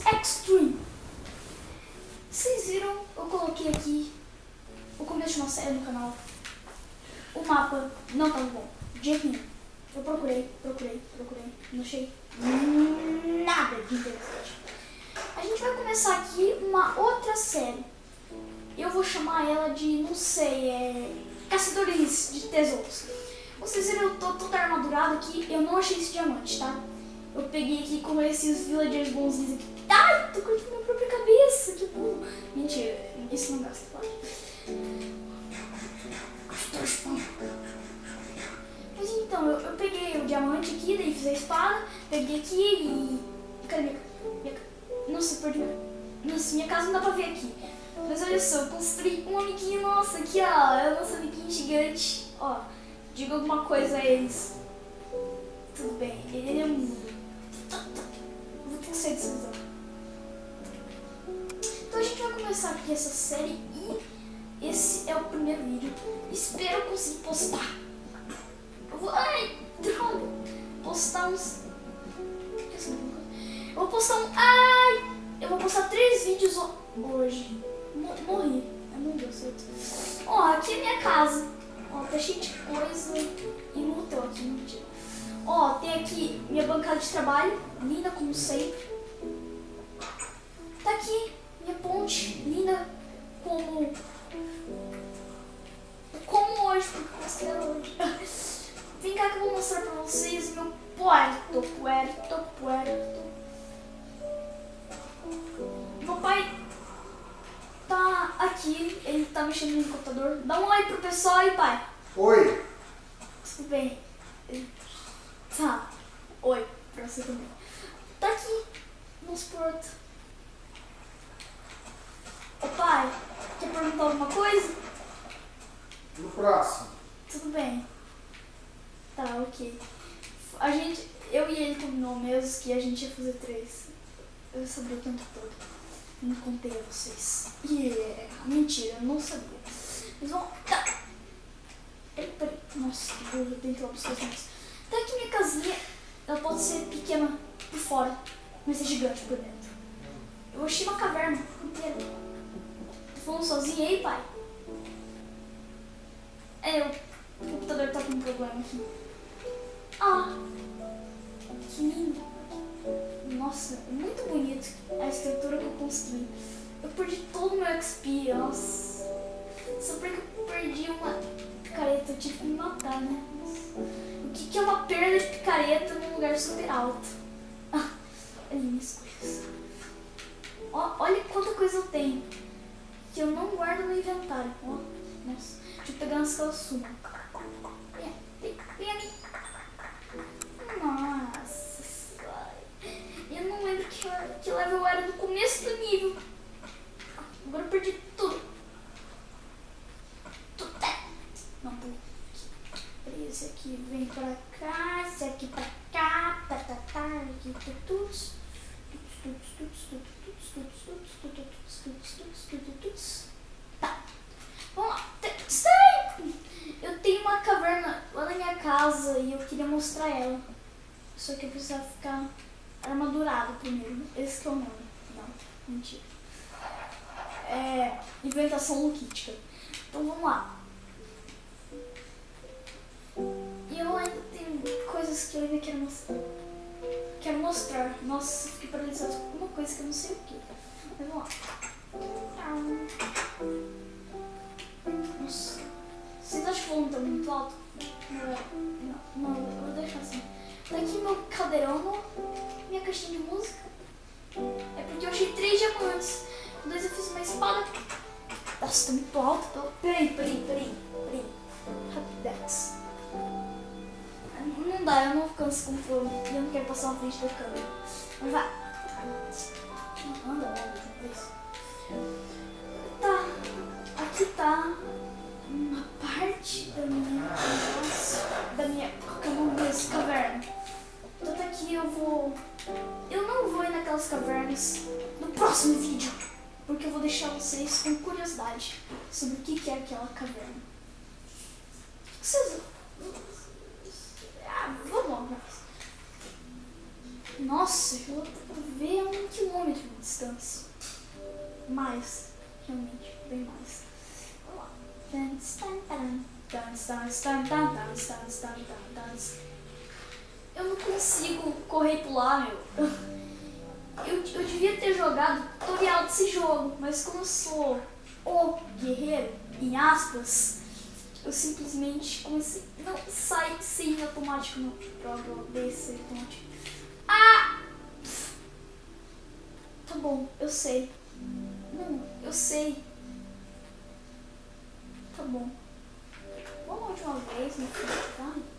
Roblox Extreme. Vocês viram? Eu coloquei aqui o começo de uma série no canal. O mapa não tava bom, de jeito nenhum. Eu procurei, não achei nada de interessante. A gente vai começar aqui uma outra série. Eu vou chamar ela de, não sei, Caçadores de Tesouros. Vocês viram, eu tô toda armadurada aqui, eu não achei esse diamante, tá? Eu peguei aqui com esses villagers bonzinhos aqui. Ai, tô cortando minha própria cabeça, que burro. Mentira, isso não gasta, claro. Mas então, eu peguei o diamante aqui, daí fiz a espada, peguei aqui e... Cadê minha casa? Nossa, perdi Nossa, minha casa não dá pra ver aqui. Mas olha só, eu construí um amiguinho nosso aqui, ó. É o nosso amiguinho gigante. Ó, diga alguma coisa a eles. Tudo bem, ele é mudo. Vou ter que sair dessa visão. Então a gente vai começar aqui essa série e esse é o primeiro vídeo. Espero conseguir postar. Eu vou... Ai, droga. Postar uns... Eu vou postar um... Ai! Eu vou postar 3 vídeos hoje. Morri. Não deu certo. Ó, aqui é minha casa. Ó, tá cheio de coisa. E motel aqui, mentira. Ó, tem aqui minha bancada de trabalho. Linda como sempre. Tá aqui minha ponte. Linda como... Como hoje, porque eu postei ela hoje. Vem cá que eu vou mostrar pra vocês meu puerto. Meu pai tá aqui, ele tá mexendo no computador. Dá um oi pro pessoal aí, pai. Oi. Tudo bem? Tá. Oi pra você também. Tá aqui, nos portos. Ô pai, quer perguntar alguma coisa? No próximo. Tudo bem. Tá, ok. Eu e ele combinou mesmo que a gente ia fazer 3. Eu sabia o tempo todo. Não contei a vocês. Mentira, eu não sabia. Mas vamos... Tá. Peraí. Nossa, que burro, eu tenho que ir lá buscar as mãos. Tá aqui minha casinha. Ela pode ser pequena por fora, mas é gigante por dentro. Eu achei uma caverna inteira. Tô falando sozinho aí, pai? O computador tá com um problema aqui. Ah, que lindo. Nossa, é muito bonito a estrutura que eu construí. Eu perdi todo o meu XP, nossa. Só porque eu perdi uma picareta, eu tive que me matar, né? O que é uma perda de picareta num lugar super alto? Ah, olha minhas coisas. Olha quanta coisa eu tenho. Que eu não guardo no inventário. Ó, nossa, deixa eu pegar umas calçumas. Vem aqui. Nossa, eu não lembro que level eu era no começo do nível. Agora eu perdi tudo. Não, peraí. Esse aqui vem pra cá, esse aqui pra cá, aqui tuts. Tá, vamos lá. Eu tenho uma caverna lá na minha casa e eu queria mostrar ela. Só que eu precisava ficar armadurado primeiro. Esse que é o nome. Não, mentira. Inventação luquítica. Então vamos lá. E eu ainda tenho coisas que eu ainda quero mostrar. Nossa, fiquei paralisado com uma coisa que eu não sei o que. Mas vamos lá. Nossa. Vocês acham que o volume tá muito alto? Não, eu vou deixar assim. Tá aqui meu caldeirão, minha caixinha de música. É porque eu achei 3 diamantes. Com 2 eu fiz uma espada. Nossa, tá muito alto. Peraí. Rapidex. Não dá, eu não alcanço com fome. Eu não quero passar na frente da câmera. Mas vai. Anda, isso. Tá. Aqui tá uma parte da minha qual que é o nome desse? Caverna. Então tá aqui eu não vou ir naquelas cavernas no próximo vídeo, porque eu vou deixar vocês com curiosidade sobre o que é aquela caverna. Vocês... vamos lá. Nossa, eu vou ver a 1 quilômetro. Eu não consigo correr e pular, meu. Eu devia ter jogado tutorial desse jogo, mas como eu sou o guerreiro, em aspas, eu simplesmente comecei. Não, sai sim automático no jogo desse automático. Ah! Tá bom, eu sei. Não, eu sei. Tá bom. Vamos a última vez no filme, vai?